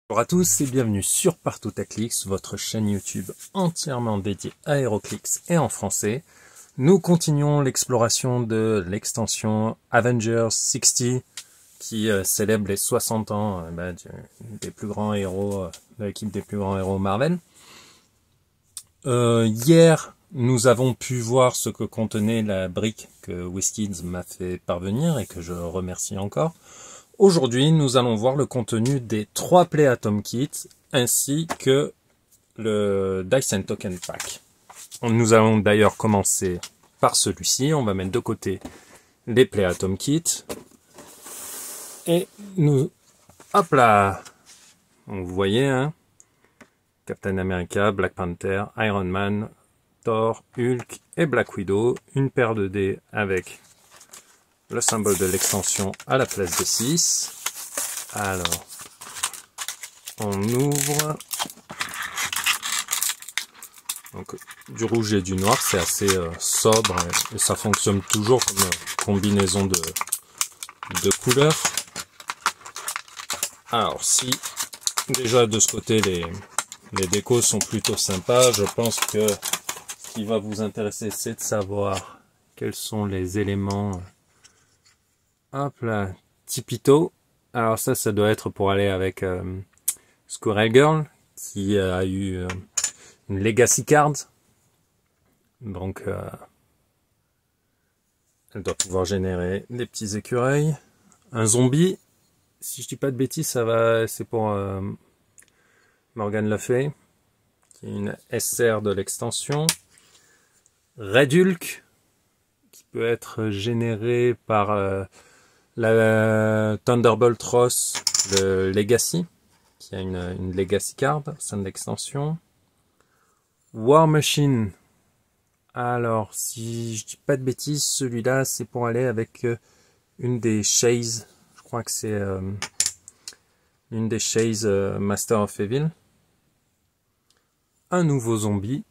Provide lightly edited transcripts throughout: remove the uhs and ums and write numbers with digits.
Bonjour à tous et bienvenue sur Partout à Clix, votre chaîne YouTube entièrement dédiée à HeroClix et en français. Nous continuons l'exploration de l'extension Avengers 60 qui célèbre les 60 ans des plus grands héros, de l'équipe des plus grands héros Marvel. Hier, nous avons pu voir ce que contenait la brique que WizKids m'a fait parvenir et que je remercie encore. Aujourd'hui, nous allons voir le contenu des 3 Play Atom Kits ainsi que le Dice and Token Pack. Nous allons d'ailleurs commencer par celui-ci. On va mettre de côté les Play Atom Kits. Et nous... Hop là! Donc, vous voyez, hein, Captain America, Black Panther, Iron Man, Thor, Hulk et Black Widow. Une paire de dés avec le symbole de l'extension à la place de 6. Alors, on ouvre. Donc, du rouge et du noir, c'est assez sobre et ça fonctionne toujours comme combinaison de couleurs. Alors, si déjà de ce côté les décos sont plutôt sympas, je pense que ce qui va vous intéresser, c'est de savoir quels sont les éléments. Hop là, Tipito. Alors ça doit être pour aller avec Squirrel Girl, qui a eu une Legacy Card. Donc, elle doit pouvoir générer des petits écureuils. Un zombie, si je dis pas de bêtises, c'est pour Morgan Le Fay, qui est une SR de l'extension. Red Hulk, qui peut être généré par... la Thunderbolt Ross de Legacy, qui a une Legacy Card, sein de l'extension. War Machine. Alors, si je dis pas de bêtises, celui-là, c'est pour aller avec une des Shays. Je crois que c'est une des Shays Master of Evil. Un nouveau zombie.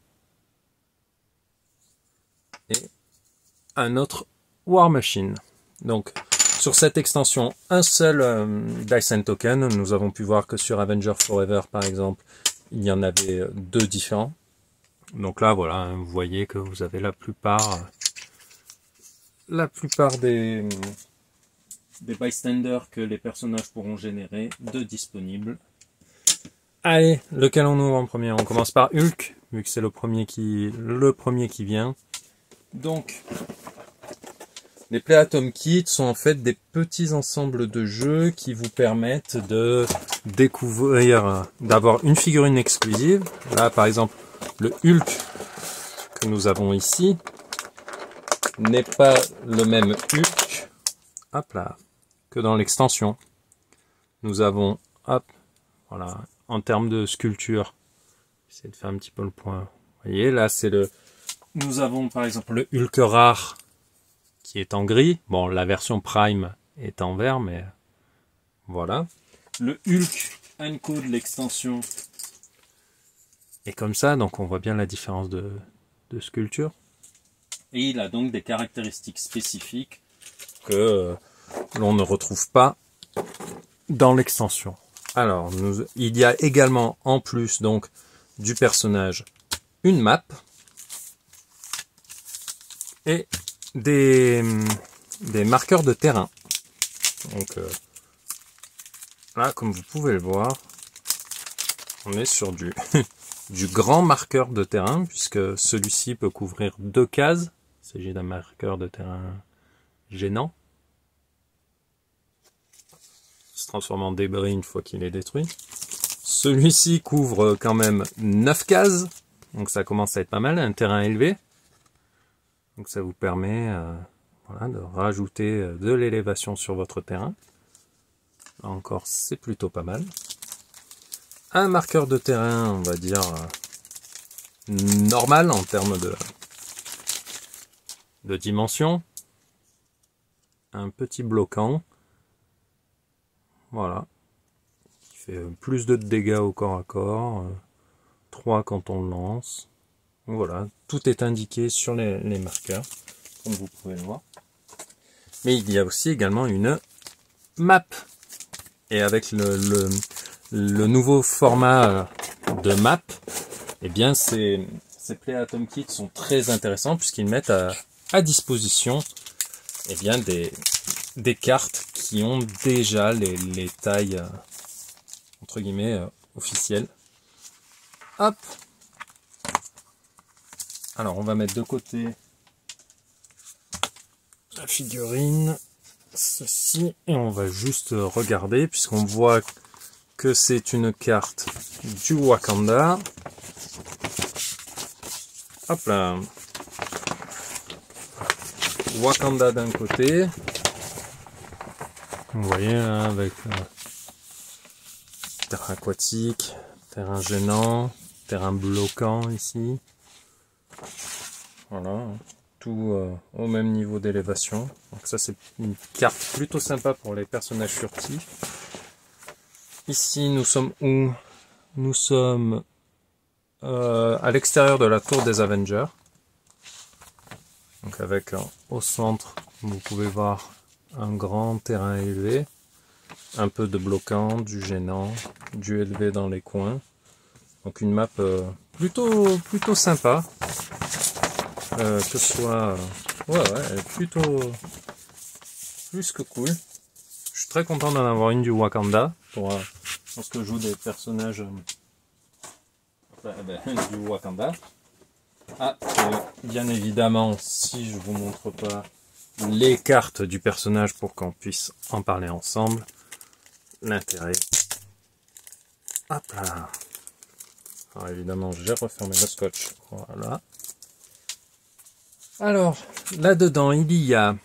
Et un autre War Machine. Donc, sur cette extension, un seul Dice and Token. Nous avons pu voir que sur Avengers Forever, par exemple, il y en avait 2 différents. Donc là, voilà, vous voyez que vous avez la plupart des bystanders que les personnages pourront générer de disponibles. Allez, lequel on ouvre en premier? On commence par Hulk, vu que c'est le premier qui vient. Donc... les Play Atom Kits sont en fait des petits ensembles de jeux qui vous permettent de découvrir, d'avoir une figurine exclusive. Là, par exemple, le Hulk que nous avons ici n'est pas le même Hulk, hop là, que dans l'extension. Nous avons, hop, voilà, en termes de sculpture, j'essaie de faire un petit peu le point. Vous voyez, là, nous avons par exemple le Hulk rare, qui est en gris. Bon, la version Prime est en vert, mais voilà. Le Hulk Unco de l'extension est comme ça, donc on voit bien la différence de sculpture. Et il a donc des caractéristiques spécifiques que l'on ne retrouve pas dans l'extension. Alors, il y a également, en plus donc du personnage, une map et des marqueurs de terrain. Donc là, comme vous pouvez le voir, on est sur du grand marqueur de terrain, puisque celui-ci peut couvrir 2 cases. Il s'agit d'un marqueur de terrain gênant. Il se transforme en débris une fois qu'il est détruit. Celui-ci couvre quand même 9 cases, donc ça commence à être pas mal, un terrain élevé. Donc ça vous permet voilà, de rajouter de l'élévation sur votre terrain. Là encore, c'est plutôt pas mal. Un marqueur de terrain, on va dire, normal en termes de dimension. Un petit bloquant. Voilà. Qui fait plus de dégâts au corps à corps. 3 quand on le lance. Voilà, tout est indiqué sur les marqueurs, comme vous pouvez le voir. Mais il y a aussi également une map. Et avec le nouveau format de map, eh bien ces Play Atom Kits sont très intéressants puisqu'ils mettent à disposition eh bien des cartes qui ont déjà les tailles entre guillemets officielles. Hop. Alors on va mettre de côté la figurine, ceci, et on va juste regarder puisqu'on voit que c'est une carte du Wakanda. Hop là. Wakanda d'un côté. Vous voyez hein, avec terrain aquatique, terrain gênant, terrain bloquant ici. Voilà, tout au même niveau d'élévation. Donc ça c'est une carte plutôt sympa pour les personnages furtifs. Ici nous sommes où? Nous sommes à l'extérieur de la tour des Avengers. Donc avec au centre, vous pouvez voir un grand terrain élevé, un peu de bloquant, du gênant, du élevé dans les coins. Donc une map plutôt sympa. Que ce soit ouais, plutôt plus que cool. Je suis très content d'en avoir une du Wakanda pour lorsque je joue des personnages du Wakanda. Ah, et bien évidemment, si je vous montre pas les cartes du personnage pour qu'on puisse en parler ensemble, l'intérêt. Hop là. Alors évidemment, j'ai refermé le scotch. Voilà. Alors, là-dedans, il y a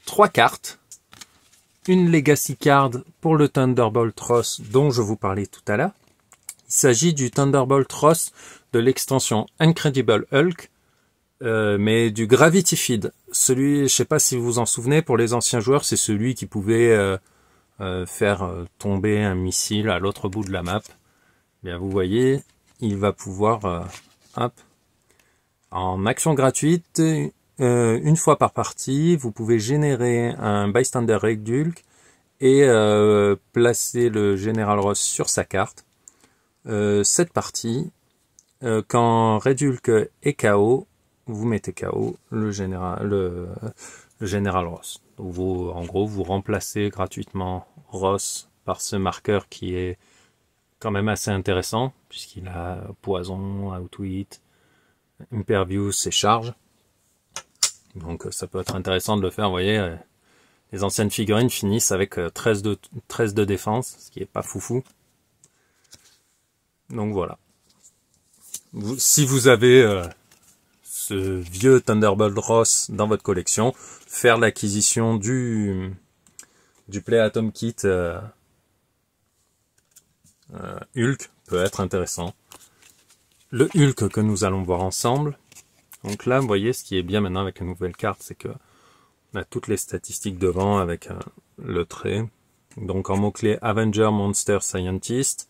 3 cartes. Une Legacy Card pour le Thunderbolt Ross dont je vous parlais tout à l'heure. Il s'agit du Thunderbolt Ross de l'extension Incredible Hulk, mais du Gravity Feed. Celui, je sais pas si vous vous en souvenez, pour les anciens joueurs, c'est celui qui pouvait faire tomber un missile à l'autre bout de la map. Bien, vous voyez, il va pouvoir, en action gratuite, une fois par partie, vous pouvez générer un Bystander Red Hulk et placer le General Ross sur sa carte. Cette partie, quand Red Hulk est KO, vous mettez KO le General Ross. Donc en gros, vous remplacez gratuitement Ross par ce marqueur qui est quand même assez intéressant, puisqu'il a poison, outwit, impervious et charge. Donc ça peut être intéressant de le faire. Vous voyez, les anciennes figurines finissent avec 13 de défense, ce qui est pas foufou. Donc voilà. Si vous avez ce vieux Thunderbolt Ross dans votre collection, faire l'acquisition du Play Atom Kit Hulk peut être intéressant. Le Hulk que nous allons voir ensemble. Donc là, vous voyez, ce qui est bien maintenant avec une nouvelle carte, c'est que on a toutes les statistiques devant avec le trait. Donc en mot-clé Avenger, Monster, Scientist.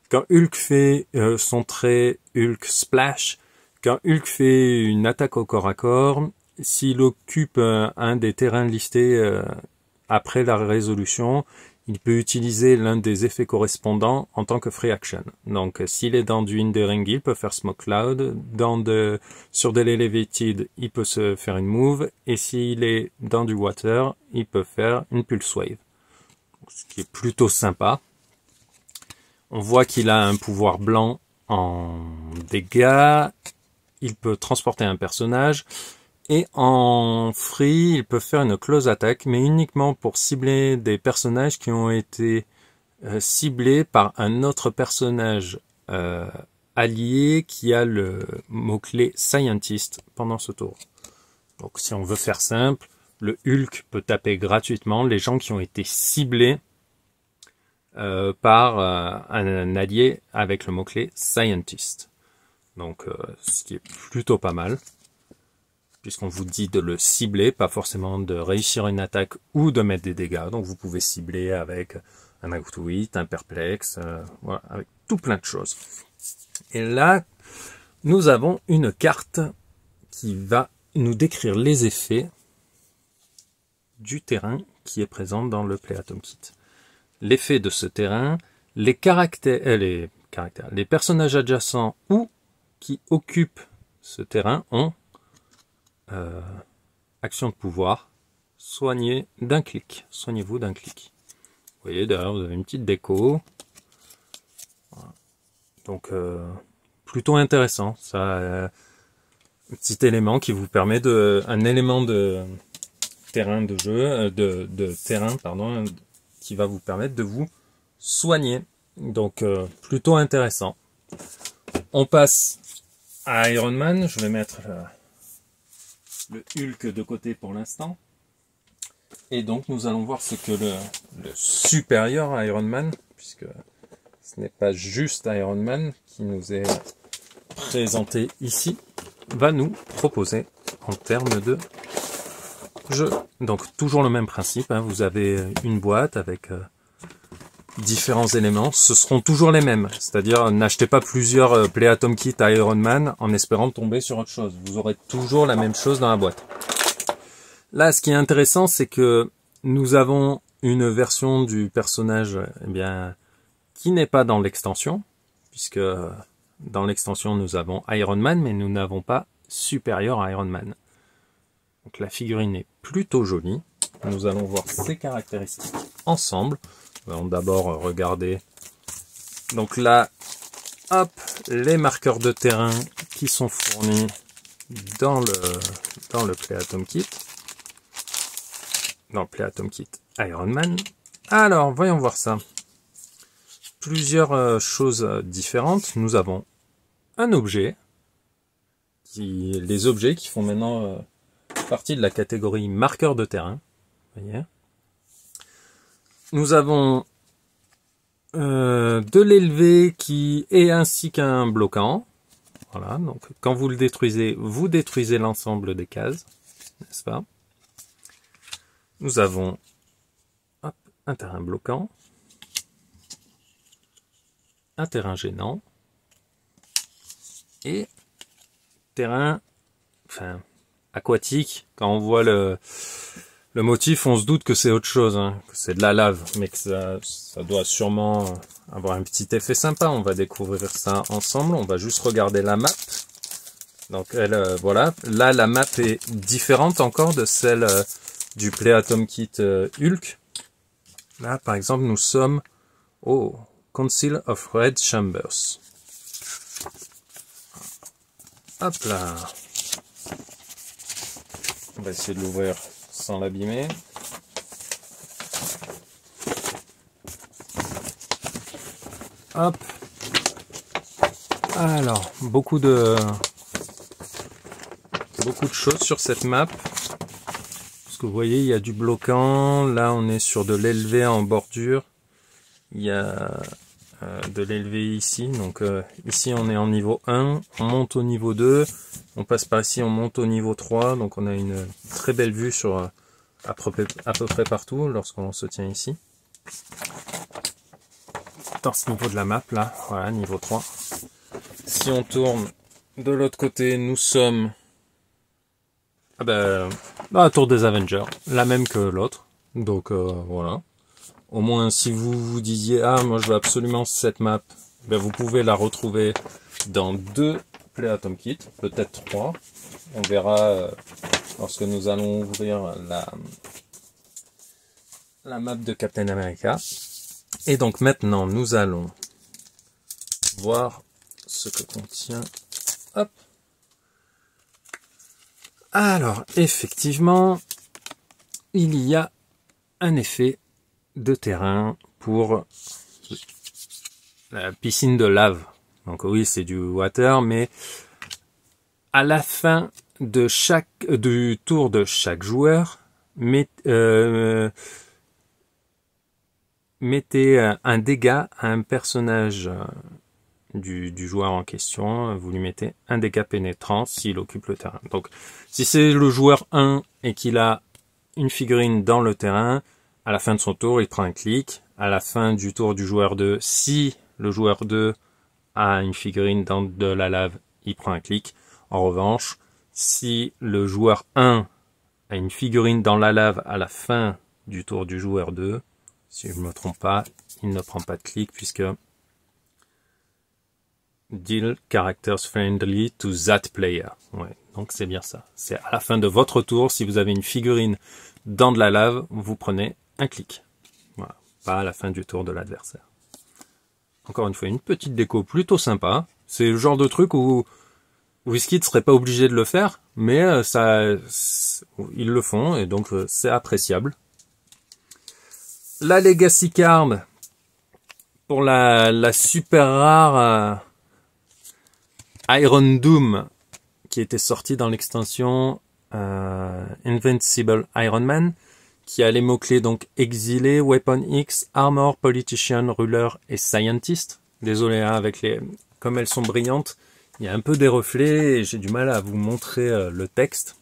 Quand Hulk fait son trait Hulk Splash, quand Hulk fait une attaque au corps à corps, s'il occupe un des terrains listés après la résolution, il peut utiliser l'un des effets correspondants en tant que free action. Donc s'il est dans du Hindering, il peut faire Smoke Cloud, sur de l'Elevated, il peut se faire une move, et s'il est dans du Water, il peut faire une Pulse Wave. Ce qui est plutôt sympa. On voit qu'il a un pouvoir blanc en dégâts, il peut transporter un personnage, et en free, il peut faire une close attack, mais uniquement pour cibler des personnages qui ont été ciblés par un autre personnage allié qui a le mot-clé Scientist pendant ce tour. Donc si on veut faire simple, le Hulk peut taper gratuitement les gens qui ont été ciblés par un allié avec le mot-clé Scientist. Donc ce qui est plutôt pas mal, puisqu'on vous dit de le cibler, pas forcément de réussir une attaque ou de mettre des dégâts. Donc vous pouvez cibler avec un outwit, un perplexe, voilà, avec tout plein de choses. Et là, nous avons une carte qui va nous décrire les effets du terrain qui est présent dans le Play Atom Kit. l'effet de ce terrain, les personnages adjacents ou qui occupent ce terrain ont action de pouvoir, soignez d'un clic. Soignez-vous d'un clic. Vous voyez, derrière, vous avez une petite déco. Voilà. Donc, plutôt intéressant. Ça, un petit élément qui vous permet un élément de terrain de jeu, de terrain, pardon, qui va vous permettre de vous soigner. Donc, plutôt intéressant. On passe à Iron Man. Je vais mettre le Hulk de côté pour l'instant. Et donc, nous allons voir ce que le supérieur Iron Man, puisque ce n'est pas juste Iron Man qui nous est présenté ici, va nous proposer en termes de jeu. Donc, toujours le même principe. Hein, vous avez une boîte avec différents éléments. Ce seront toujours les mêmes. C'est-à-dire, n'achetez pas plusieurs Play Atom Kit à Iron Man en espérant tomber sur autre chose. Vous aurez toujours la même chose dans la boîte. Là, ce qui est intéressant, c'est que nous avons une version du personnage qui n'est pas dans l'extension, puisque dans l'extension, nous avons Iron Man, mais nous n'avons pas supérieur à Iron Man. Donc la figurine est plutôt jolie. Nous allons voir ses caractéristiques ensemble. Nous allons d'abord regarder. Donc là, hop, les marqueurs de terrain qui sont fournis dans le Play Atom Kit. Dans le Play Atom Kit Iron Man. Alors, voyons voir ça. Plusieurs choses différentes. Nous avons un objet, les objets qui font maintenant partie de la catégorie marqueur de terrain. Voyez. Nous avons de l'élevé ainsi qu'un bloquant. Voilà, donc quand vous le détruisez, vous détruisez l'ensemble des cases, n'est-ce pas? Nous avons un terrain bloquant, un terrain gênant et terrain aquatique. Quand on voit le motif, on se doute que c'est autre chose, hein, que c'est de la lave, mais que ça doit sûrement avoir un petit effet sympa. On va découvrir ça ensemble. On va juste regarder la map. Donc voilà, là la map est différente encore de celle du Play Atom Kit Hulk. Là, par exemple, nous sommes au Council of Red Chambers. Hop là. On va essayer de l'ouvrir sans l'abîmer. Hop. Alors, beaucoup de choses sur cette map. Que vous voyez, il y a du bloquant, là on est sur de l'élevé en bordure, il y a de l'élevé ici, donc ici on est en niveau 1, on monte au niveau 2, on passe par ici, on monte au niveau 3, donc on a une très belle vue sur à peu près partout lorsqu'on se tient ici. Dans ce niveau de la map là, voilà, niveau 3. Si on tourne de l'autre côté, nous sommes dans la tour des Avengers, la même que l'autre. Donc voilà. Au moins si vous vous disiez ah moi je veux absolument cette map, vous pouvez la retrouver dans 2 Play Atom Kit, peut-être 3. On verra lorsque nous allons ouvrir la map de Captain America. Et donc maintenant nous allons voir ce que contient. Hop. Alors, effectivement, il y a un effet de terrain pour la piscine de lave. Donc oui, c'est du water, mais à la fin de du tour de chaque joueur, mettez un dégât à un personnage du joueur en question, vous lui mettez un dégât pénétrant s'il occupe le terrain. Donc, si c'est le joueur 1 et qu'il a une figurine dans le terrain, à la fin de son tour, il prend un clic. À la fin du tour du joueur 2, si le joueur 2 a une figurine dans de la lave, il prend un clic. En revanche, si le joueur 1 a une figurine dans la lave à la fin du tour du joueur 2, Si je ne me trompe pas, il ne prend pas de clic puisque deal characters friendly to that player. Ouais, donc c'est bien ça. C'est à la fin de votre tour, si vous avez une figurine dans de la lave, vous prenez un clic. Voilà, pas à la fin du tour de l'adversaire. Encore une fois, une petite déco plutôt sympa. C'est le genre de truc où Wizkid ne serait pas obligé de le faire, mais ils le font et donc c'est appréciable. La Legacy Card pour la super rare Iron Doom qui était sortie dans l'extension Invincible Iron Man, qui a les mots-clés donc exilé, Weapon X, Armor, Politician, Ruler et Scientist. Désolé, hein, comme elles sont brillantes, il y a un peu des reflets et j'ai du mal à vous montrer le texte.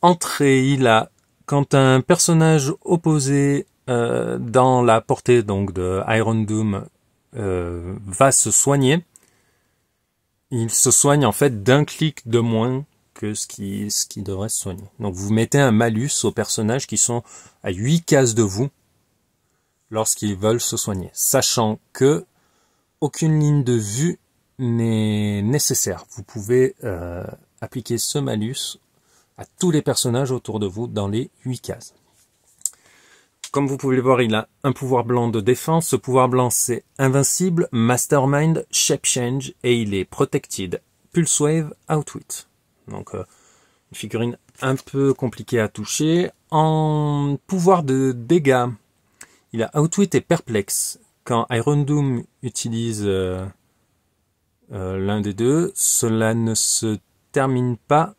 Entrée, il a, quand un personnage opposé dans la portée donc de Iron Doom va se soigner, il se soigne en fait d'un clic de moins que ce qui devrait se soigner. Donc vous mettez un malus aux personnages qui sont à 8 cases de vous lorsqu'ils veulent se soigner, sachant que aucune ligne de vue n'est nécessaire. Vous pouvez appliquer ce malus à tous les personnages autour de vous dans les 8 cases. Comme vous pouvez le voir, il a un pouvoir blanc de défense. Ce pouvoir blanc, c'est Invincible, Mastermind, Shape Change et il est Protected, Pulse Wave, Outwit. Donc, une figurine un peu compliquée à toucher. En pouvoir de dégâts, il a Outwit et Perplex. Quand Iron Doom utilise l'un des deux, cela ne se termine pas.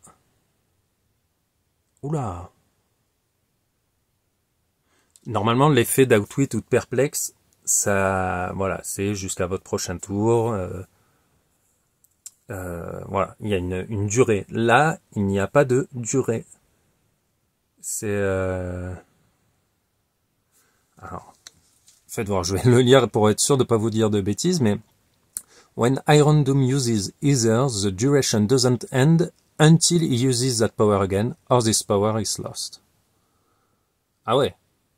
Oula! Normalement, l'effet d'Outwit ou de Perplex, ça, voilà, c'est jusqu'à votre prochain tour. Voilà, il y a une durée. Là, il n'y a pas de durée. C'est alors, faites voir, je vais le lire pour être sûr de ne pas vous dire de bêtises, mais when Iron Doom uses either, the duration doesn't end until he uses that power again, or this power is lost. Ah ouais.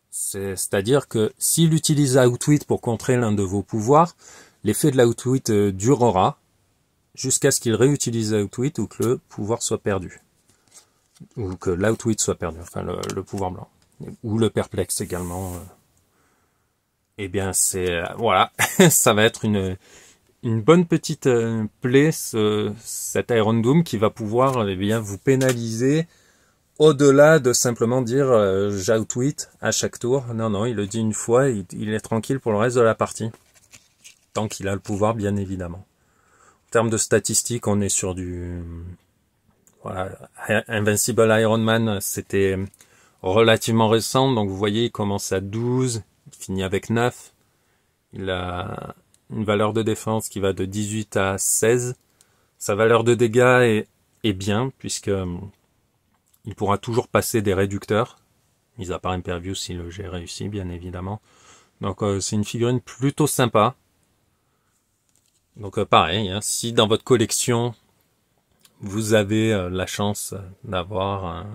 C'est-à-dire que s'il utilise Outwit pour contrer l'un de vos pouvoirs, l'effet de l'Outwit durera jusqu'à ce qu'il réutilise Outwit ou que le pouvoir soit perdu. Ou que l'Outwit soit perdu, enfin le pouvoir blanc. Ou le Perplex également. Eh bien c'est... voilà, ça va être une bonne petite plaie, cet Iron Doom qui va pouvoir bien vous pénaliser au-delà de simplement dire j'outwit à chaque tour. Non, non, il le dit une fois, il est tranquille pour le reste de la partie. Tant qu'il a le pouvoir, bien évidemment. En termes de statistiques, on est sur du... Voilà, Invincible Iron Man, c'était relativement récent. Donc vous voyez, il commence à 12, il finit avec 9. Il a une valeur de défense qui va de 18 à 16. Sa valeur de dégâts est bien, puisque... il pourra toujours passer des réducteurs, mis à part Impervious si j'ai réussi, bien évidemment. Donc c'est une figurine plutôt sympa. Donc pareil, hein, si dans votre collection, vous avez la chance d'avoir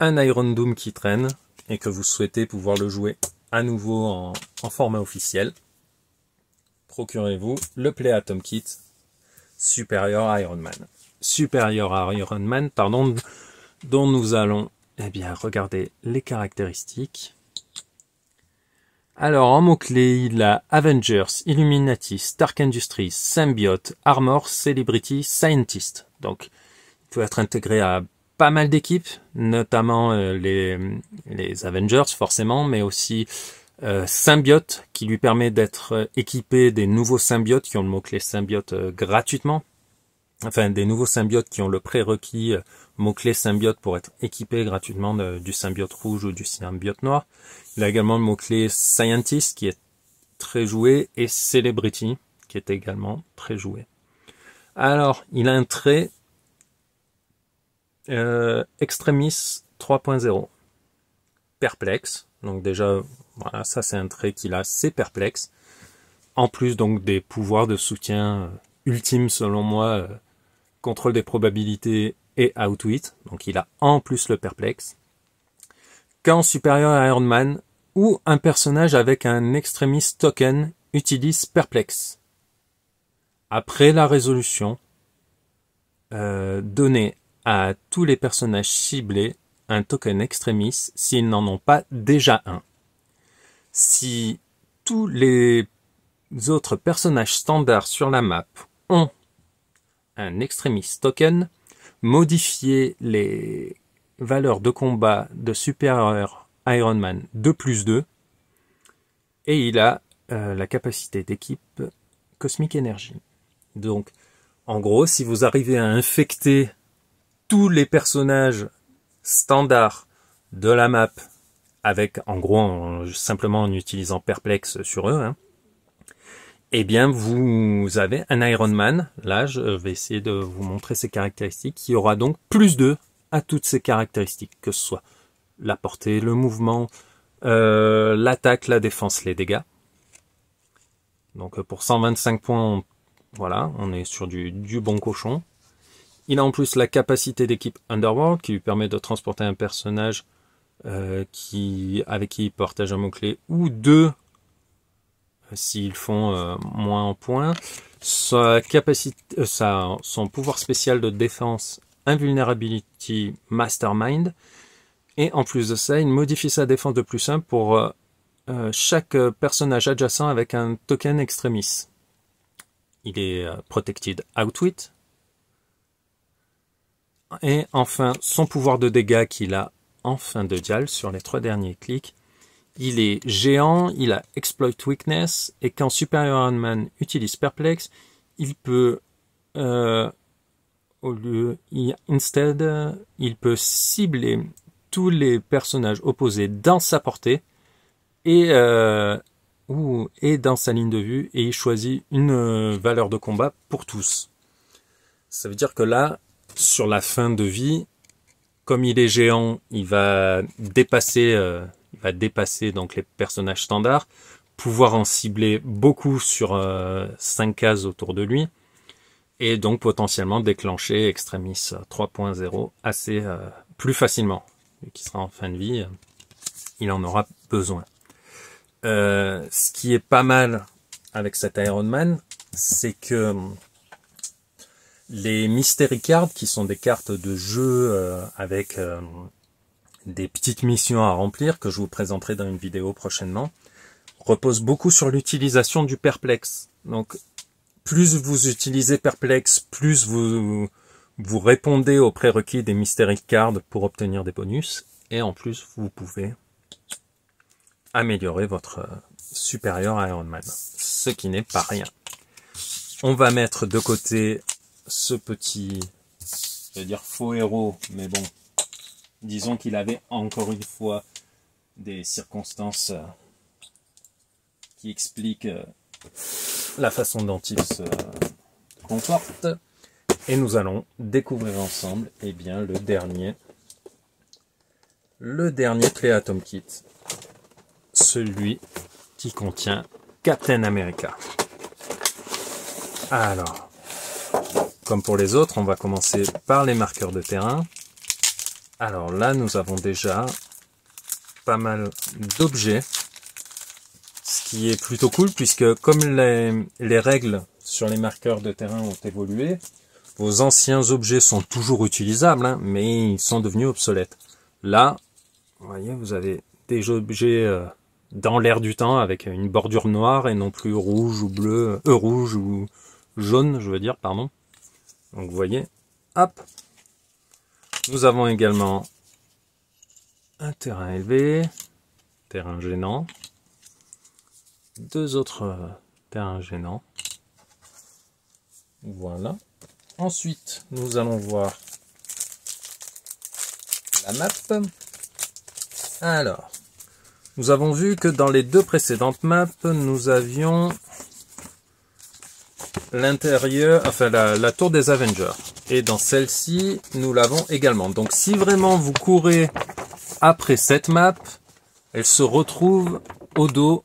un Iron Doom qui traîne, et que vous souhaitez pouvoir le jouer à nouveau en format officiel, procurez-vous le Play Atom Kit Superior Iron Man. Superior Iron Man, pardon, dont nous allons regarder les caractéristiques. Alors, en mots-clés, il a Avengers, Illuminati, Stark Industries, Symbiote, Armor, Celebrity, Scientist. Donc, il peut être intégré à pas mal d'équipes, notamment les Avengers, forcément, mais aussi Symbiote, qui lui permet d'être équipé des nouveaux symbiotes qui ont le mot-clé symbiote gratuitement. Enfin, des nouveaux symbiotes qui ont le prérequis mot-clé symbiote pour être équipé gratuitement du symbiote rouge ou du symbiote noir. Il a également le mot-clé Scientist qui est très joué et Celebrity qui est également très joué. Alors, il a un trait Extremis 3.0. Perplexe. Donc déjà, voilà, ça c'est un trait qu'il a, c'est perplexe. En plus donc des pouvoirs de soutien ultimes selon moi, contrôle des probabilités et outwit. Donc il a en plus le perplexe. Quand supérieur à Iron Man, ou un personnage avec un extremis token utilise Perplex. Après la résolution, donnez à tous les personnages ciblés un token extremis s'ils n'en ont pas déjà un. Si tous les autres personnages standards sur la map ont un extremis token, modifiez les valeurs de combat de Superior Iron Man de +2 et il a la capacité d'équipe Cosmic Energy. Donc, en gros, si vous arrivez à infecter tous les personnages standards de la map avec, en gros, simplement en utilisant Perplex sur eux, hein, eh bien, vous avez un Iron Man. Là, je vais essayer de vous montrer ses caractéristiques, qui aura donc +2 à toutes ces caractéristiques, que ce soit la portée, le mouvement, l'attaque, la défense, les dégâts. Donc, pour 125 points, voilà, on est sur du bon cochon. Il a en plus la capacité d'équipe Underworld, qui lui permet de transporter un personnage avec qui il partage un mot-clé, ou deux s'ils font moins en points. Sa capacité, son pouvoir spécial de défense, Invulnerability Mastermind. Et en plus de ça, il modifie sa défense de +1 pour chaque personnage adjacent avec un token extremis. Il est Protected Outwit. Et enfin, son pouvoir de dégâts qu'il a en fin de dial sur les 3 derniers clics. Il est géant, il a Exploit Weakness, et quand Superior Iron Man utilise Perplex, il peut, il peut cibler tous les personnages opposés dans sa portée et dans sa ligne de vue, et il choisit une valeur de combat pour tous. Ça veut dire que là, sur la fin de vie, comme il est géant, il va dépasser donc les personnages standards, pouvoir en cibler beaucoup sur 5 cases autour de lui, et donc potentiellement déclencher Extremis 3.0 assez plus facilement. Vu qu'il sera en fin de vie, il en aura besoin. Ce qui est pas mal avec cet Iron Man, c'est que les Mystery Cards, qui sont des cartes de jeu avec des petites missions à remplir, que je vous présenterai dans une vidéo prochainement, reposent beaucoup sur l'utilisation du Perplex. Donc, plus vous utilisez Perplex, plus vous répondez aux prérequis des Mystery Cards pour obtenir des bonus, et en plus, vous pouvez améliorer votre supérieur Iron Man, ce qui n'est pas rien. On va mettre de côté ce petit, je vais dire faux héros, mais bon, disons qu'il avait encore une fois des circonstances qui expliquent la façon dont il se comporte. Et nous allons découvrir ensemble, eh bien, le dernier Play-Atom Kit, celui qui contient Captain America. Alors, comme pour les autres, on va commencer par les marqueurs de terrain. Alors là, nous avons déjà pas mal d'objets, ce qui est plutôt cool, puisque comme les règles sur les marqueurs de terrain ont évolué, vos anciens objets sont toujours utilisables, hein, mais ils sont devenus obsolètes. Là, vous voyez, vous avez des objets dans l'air du temps avec une bordure noire et non plus rouge ou bleu, rouge ou jaune, je veux dire, pardon. Donc vous voyez, hop. Nous avons également un terrain élevé, terrain gênant, deux autres terrains gênants. Voilà. Ensuite, nous allons voir la map. Alors, nous avons vu que dans les deux précédentes maps, nous avions l'intérieur, enfin la tour des Avengers. Et dans celle-ci, nous l'avons également. Donc si vraiment vous courez après cette map, elle se retrouve au dos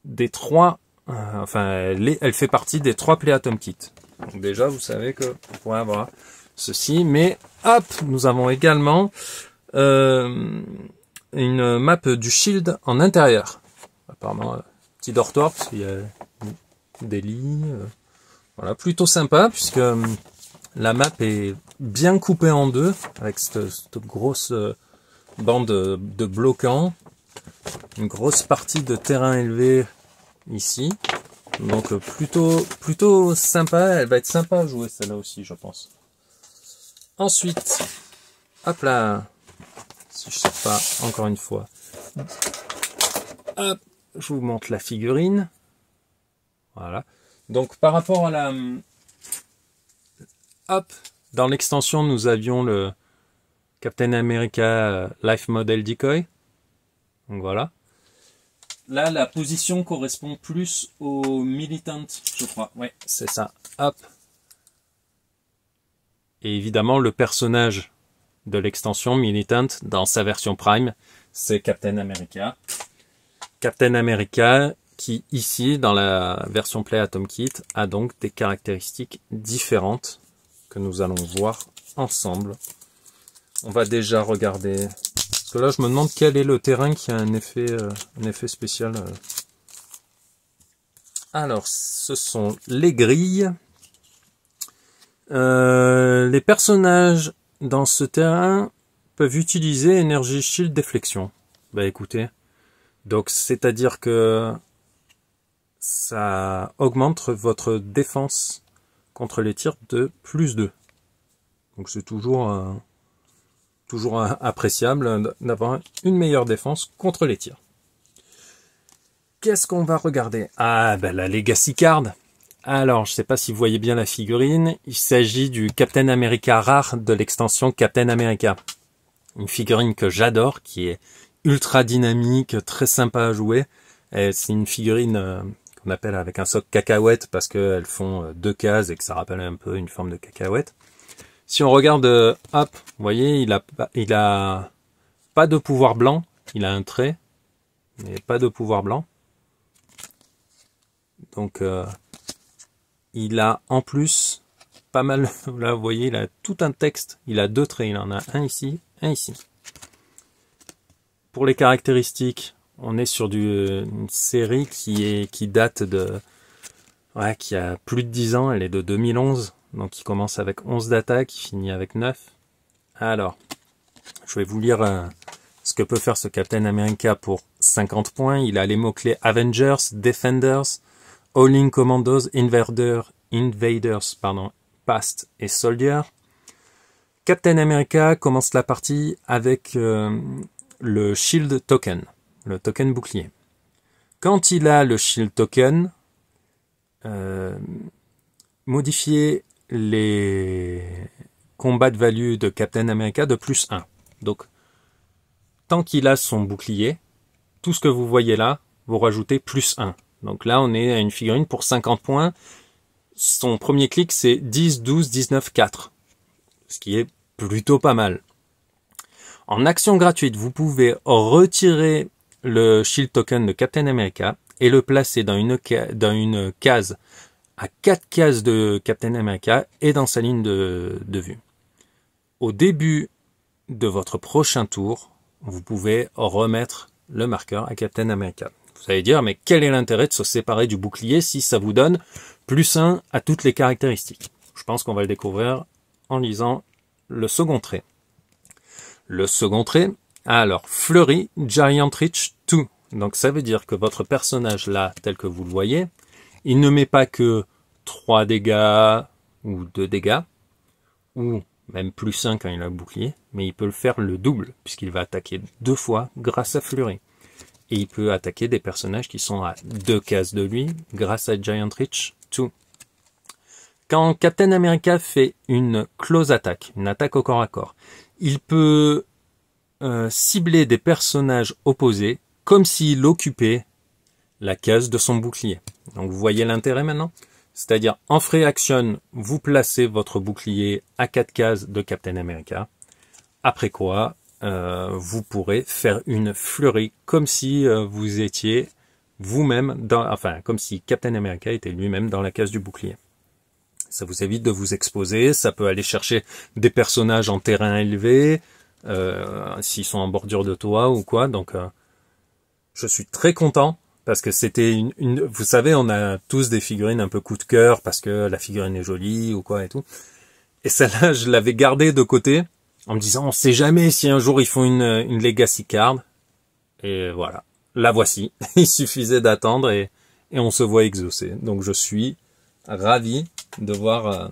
des trois, elle fait partie des 3 Play-Atom Kits. Donc déjà, vous savez que vous pourrez avoir ceci. Mais hop, nous avons également une map du Shield en intérieur. Apparemment, petit dortoir, parce qu'il y a des lits. Voilà, plutôt sympa, puisque la map est bien coupée en deux, avec cette grosse bande de bloquants. Une grosse partie de terrain élevé ici. Donc plutôt sympa, elle va être sympa à jouer celle-là aussi, je pense. Ensuite, hop là, si je ne sais pas, encore une fois, hop, je vous montre la figurine. Voilà. Donc par rapport à la... Hop, dans l'extension, nous avions le Captain America Life Model Decoy. Donc voilà. Là, la position correspond plus au Militant, je crois. Ouais, c'est ça. Hop. Et évidemment, le personnage de l'extension Militant, dans sa version Prime, c'est Captain America. Captain America, qui ici, dans la version Play Atom Kit, a donc des caractéristiques différentes que nous allons voir ensemble. On va déjà regarder... Parce que là, je me demande quel est le terrain qui a un effet spécial. Alors, ce sont les grilles. Les personnages dans ce terrain peuvent utiliser Energy Shield Déflexion. Bah écoutez, donc c'est-à-dire que ça augmente votre défense contre les tirs de +2. Donc c'est toujours appréciable d'avoir une meilleure défense contre les tirs. Qu'est-ce qu'on va regarder? Ah, ben la Legacy Card. Alors, je ne sais pas si vous voyez bien la figurine. Il s'agit du Captain America rare de l'extension Captain America. Une figurine que j'adore, qui est ultra dynamique, très sympa à jouer. C'est une figurine qu'on appelle avec un socle cacahuète parce qu'elles font 2 cases et que ça rappelle un peu une forme de cacahuète. Si on regarde, hop, vous voyez, il a pas de pouvoir blanc, il a un trait, mais pas de pouvoir blanc. Donc, il a en plus pas mal, là vous voyez, il a tout un texte, il a 2 traits, il en a un ici, un ici. Pour les caractéristiques, on est sur une série qui date de, ouais, qui a plus de 10 ans, elle est de 2011. Donc il commence avec 11 d'attaque, il finit avec 9. Alors, je vais vous lire ce que peut faire ce Captain America pour 50 points. Il a les mots-clés Avengers, Defenders, All-in Commandos, Invaders, Past et Soldier. Captain America commence la partie avec le Shield Token, le token bouclier. Quand il a le Shield Token, modifier les combats de value de Captain America de +1. Donc, tant qu'il a son bouclier, tout ce que vous voyez là, vous rajoutez +1. Donc là, on est à une figurine pour 50 points. Son premier clic, c'est 10, 12, 19, 4. Ce qui est plutôt pas mal. En action gratuite, vous pouvez retirer le Shield Token de Captain America et le placer dans une case à 4 cases de Captain America et dans sa ligne de vue. Au début de votre prochain tour, vous pouvez remettre le marqueur à Captain America. Vous allez dire, mais quel est l'intérêt de se séparer du bouclier si ça vous donne +1 à toutes les caractéristiques? Je pense qu'on va le découvrir en lisant le second trait. Le second trait, alors, Flurry Giant Reach 2. Donc ça veut dire que votre personnage là, tel que vous le voyez, il ne met pas que 3 dégâts ou 2 dégâts, ou même +1 quand il a le bouclier, mais il peut le faire le double, puisqu'il va attaquer 2 fois grâce à Flurry. Et il peut attaquer des personnages qui sont à 2 cases de lui, grâce à Giant Reach 2. Quand Captain America fait une close attack, une attaque au corps à corps, il peut cibler des personnages opposés, comme s'il occupait la case de son bouclier. Donc vous voyez l'intérêt maintenant? C'est-à-dire, en free action, vous placez votre bouclier à 4 cases de Captain America. Après quoi, vous pourrez faire une flurry comme si vous étiez vous-même comme si Captain America était lui-même dans la case du bouclier. Ça vous évite de vous exposer, ça peut aller chercher des personnages en terrain élevé, s'ils sont en bordure de toit ou quoi. Donc je suis très content parce que c'était vous savez, on a tous des figurines un peu coup de cœur parce que la figurine est jolie ou quoi et tout. Et celle-là, je l'avais gardée de côté en me disant, on sait jamais si un jour ils font une Legacy Card. Et voilà, la voici. Il suffisait d'attendre et on se voit exaucé. Donc je suis ravi de voir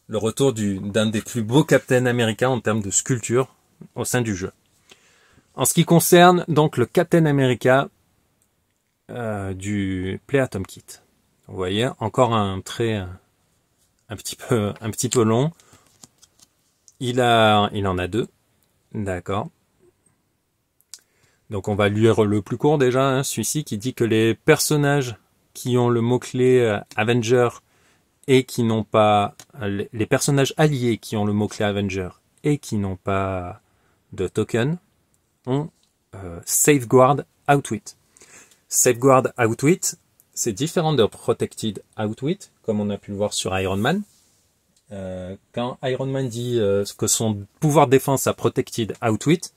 le retour d'un des plus beaux Captain America en termes de sculpture au sein du jeu. En ce qui concerne donc le Captain America du Play Atom Kit. Vous voyez, encore un trait un petit peu long. Il en a 2. D'accord. Donc on va lire le plus court déjà, hein, celui-ci qui dit que les personnages qui ont le mot-clé Avenger et qui n'ont pas... Les personnages alliés qui ont le mot-clé Avenger et qui n'ont pas de token ont Safeguard Outwit. Safeguard Outwit, c'est différent de Protected Outwit, comme on a pu le voir sur Iron Man. Quand Iron Man dit que son pouvoir de défense a Protected Outwit,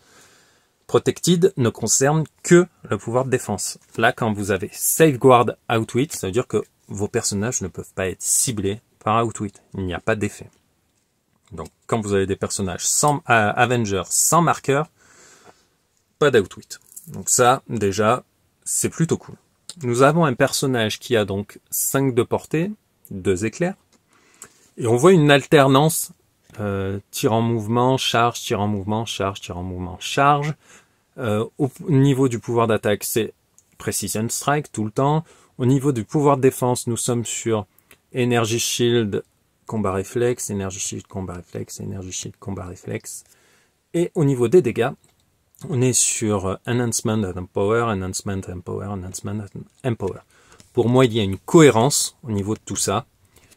Protected ne concerne que le pouvoir de défense. Là, quand vous avez Safeguard Outwit, ça veut dire que vos personnages ne peuvent pas être ciblés par Outwit. Il n'y a pas d'effet. Donc, quand vous avez des personnages sans Avenger, sans marqueur, pas d'Outwit. Donc ça, déjà, c'est plutôt cool. Nous avons un personnage qui a donc 5 de portée, 2 éclairs, et on voit une alternance tir en mouvement, charge, tir en mouvement, charge, tir en mouvement, charge. Au niveau du pouvoir d'attaque, c'est Precision Strike tout le temps. Au niveau du pouvoir de défense, nous sommes sur Energy Shield, combat réflexe, Energy Shield, combat réflexe, Energy Shield, combat réflexe. Et au niveau des dégâts, on est sur Enhancement and Power, Enhancement and Power, Enhancement and Power. Pour moi, il y a une cohérence au niveau de tout ça.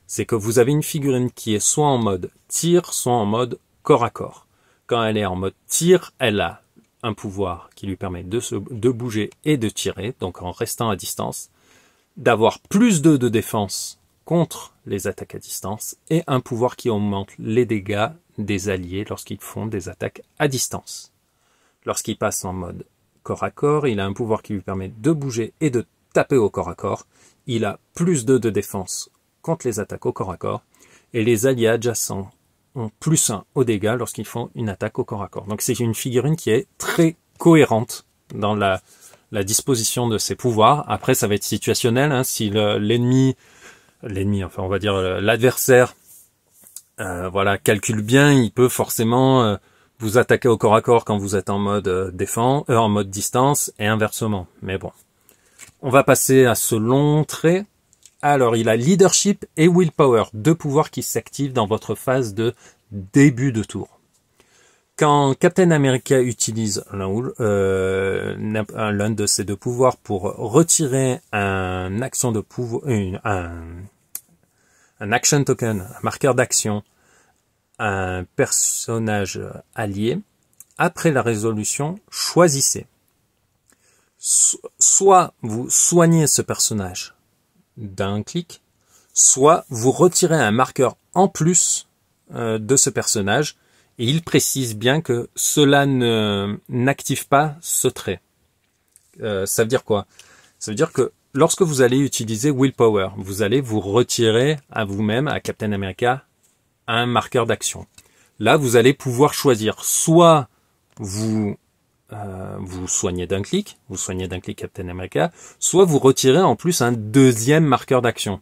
C'est que vous avez une figurine qui est soit en mode tir, soit en mode corps à corps. Quand elle est en mode tir, elle a un pouvoir qui lui permet de bouger et de tirer, donc en restant à distance, d'avoir plus de défense contre les attaques à distance, et un pouvoir qui augmente les dégâts des alliés lorsqu'ils font des attaques à distance. Lorsqu'il passe en mode corps à corps, il a un pouvoir qui lui permet de bouger et de taper au corps à corps. Il a plus de défense contre les attaques au corps à corps, et les alliés adjacents ont plus 1 aux dégâts lorsqu'ils font une attaque au corps à corps. Donc c'est une figurine qui est très cohérente dans la disposition de ses pouvoirs. Après, ça va être situationnel, hein, si l'ennemi, enfin on va dire l'adversaire, voilà, calcule bien, il peut forcément vous attaquer au corps à corps quand vous êtes en mode en mode distance, et inversement. Mais bon, on va passer à ce long trait. Alors, il a Leadership et Willpower, 2 pouvoirs qui s'activent dans votre phase de début de tour. Quand Captain America utilise l'un de ces 2 pouvoirs pour retirer un action de pouvoir, un action token, un marqueur d'action, un personnage allié, après la résolution, choisissez. Soit vous soignez ce personnage d'un clic, soit vous retirez un marqueur en plus de ce personnage, et il précise bien que cela n'active pas ce trait. Ça veut dire quoi? Ça veut dire que lorsque vous allez utiliser Willpower, vous allez vous retirer à vous-même, à Captain America, un marqueur d'action. Là, vous allez pouvoir choisir soit vous soignez d'un clic Captain America, soit vous retirez en plus un 2e marqueur d'action.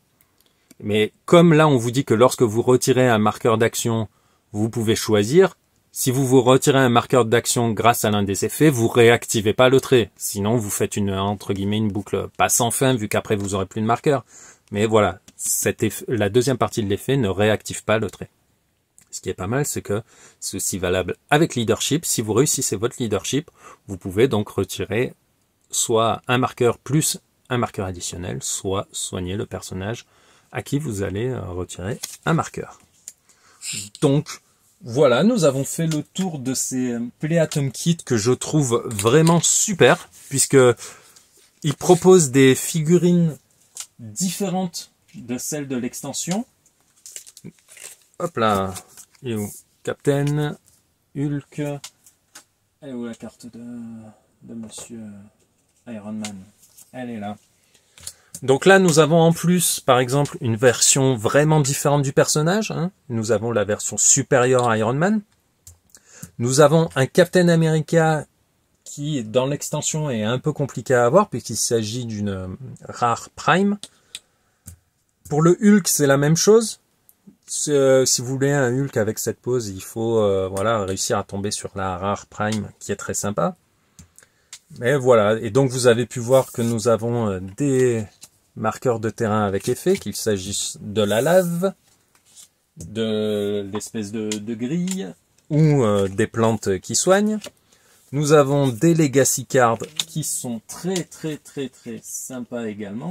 Mais comme là on vous dit que lorsque vous retirez un marqueur d'action, vous pouvez choisir, si vous retirez un marqueur d'action grâce à l'un des effets, vous réactivez pas le trait. Sinon vous faites entre guillemets une boucle pas sans fin vu qu'après vous aurez plus de marqueur. Mais voilà, la 2e partie de l'effet ne réactive pas le trait. Ce qui est pas mal, c'est que c'est aussi valable avec Leadership. Si vous réussissez votre Leadership, vous pouvez donc retirer soit un marqueur plus un marqueur additionnel, soit soigner le personnage à qui vous allez retirer un marqueur. Donc, voilà, nous avons fait le tour de ces Play Atom Kit que je trouve vraiment super, puisque ils proposent des figurines différentes de celles de l'extension. Hop là, et où Captain, Hulk. Elle est où la carte de Monsieur Iron Man? Elle est là. Donc là, nous avons en plus, par exemple, une version vraiment différente du personnage. Hein. Nous avons la version supérieure à Iron Man. Nous avons un Captain America qui, dans l'extension, est un peu compliqué à avoir, puisqu'il s'agit d'une rare Prime. Pour le Hulk, c'est la même chose. Si vous voulez un Hulk avec cette pose, il faut voilà, réussir à tomber sur la rare Prime, qui est très sympa. Mais voilà, et donc vous avez pu voir que nous avons des marqueurs de terrain avec effet, qu'il s'agisse de la lave, de l'espèce de grille, ou des plantes qui soignent. Nous avons des Legacy Cards qui sont très sympas également.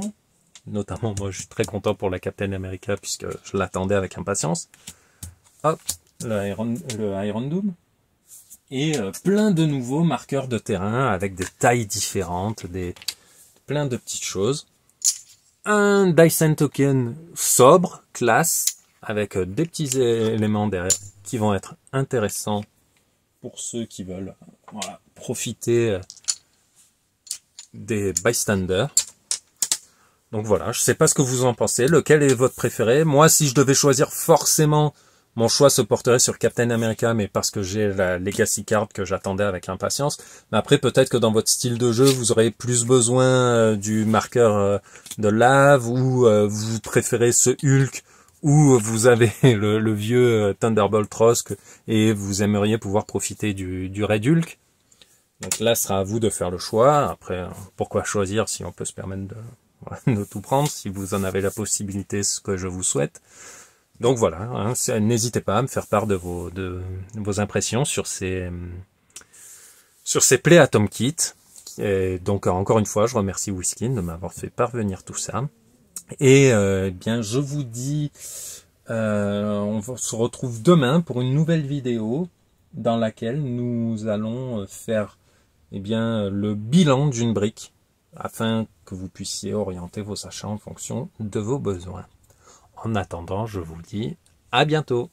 Notamment, moi je suis très content pour la Captain America puisque je l'attendais avec impatience. Hop, le Iron Doom. Et plein de nouveaux marqueurs de terrain avec des tailles différentes, plein de petites choses. Un Dyson Token sobre, classe, avec des petits éléments derrière qui vont être intéressants pour ceux qui veulent voilà, profiter des bystanders. Donc voilà, je sais pas ce que vous en pensez, lequel est votre préféré. Moi, si je devais choisir forcément, mon choix se porterait sur Captain America, mais parce que j'ai la Legacy Card que j'attendais avec impatience. Mais après, peut-être que dans votre style de jeu, vous aurez plus besoin du marqueur de lave, ou vous préférez ce Hulk, ou vous avez le vieux Thunderbolt Ross, et vous aimeriez pouvoir profiter du Red Hulk. Donc là, ce sera à vous de faire le choix. Après, pourquoi choisir si on peut se permettre de tout prendre, si vous en avez la possibilité, ce que je vous souhaite. Donc voilà, hein, n'hésitez pas à me faire part de vos impressions sur ces Play Atom Kit. Et donc encore une fois, je remercie Whiskin de m'avoir fait parvenir tout ça. Et eh bien, je vous dis, on se retrouve demain pour une nouvelle vidéo dans laquelle nous allons faire eh bien, le bilan d'une brique afin que vous puissiez orienter vos achats en fonction de vos besoins. En attendant, je vous dis à bientôt.